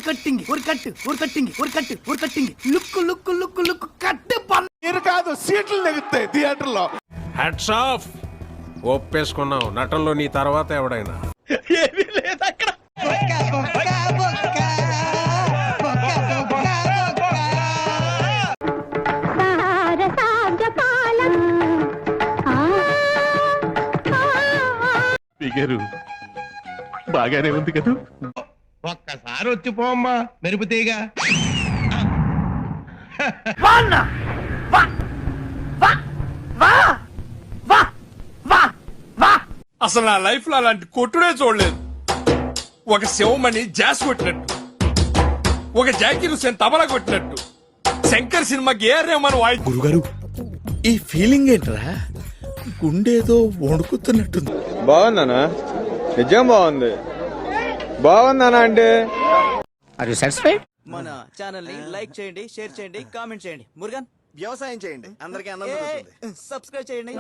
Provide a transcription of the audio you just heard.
Cutting look కట్టు మీరు కాదు సీట్లు నెగుతాయి థియేటర్లో. Hats off. ఒప్పేసుకున్నావు, నటనలో నీ తర్వాత ఎవడైనా. ఏమీ లేదు అక్కడ. ఫిగరు బాగానే ఉంది కదా. ఒక్కసారి వచ్చిపోమ్మా మెరుపుతీగా. అసలు నా లైఫ్ లో అలాంటి కొట్టుడే చూడలేదు. ఒక శివమణి జాస్ కొట్టినట్టు, ఒక జాకీర్ హుస్సేన్ తబలా కొట్టినట్టు, శంకర్ సినిమాకి ఏ రేమని వాయి. గురుగారు ఈ ఫీలింగ్ ఏంట్రా? గుండేదో వణుకుతున్నట్టుంది. బాగుందనా? నిజం బాగుంది. బాగుందనా అంటే మన ఛానల్ ని లైక్ చేయండి, షేర్ చేయండి, కామెంట్ చేయండి. మురుగన్ వ్యవసాయం చేయండి, అందరికీ అన్నం దొరుకుతుంది. సబ్స్క్రైబ్ చేయండి.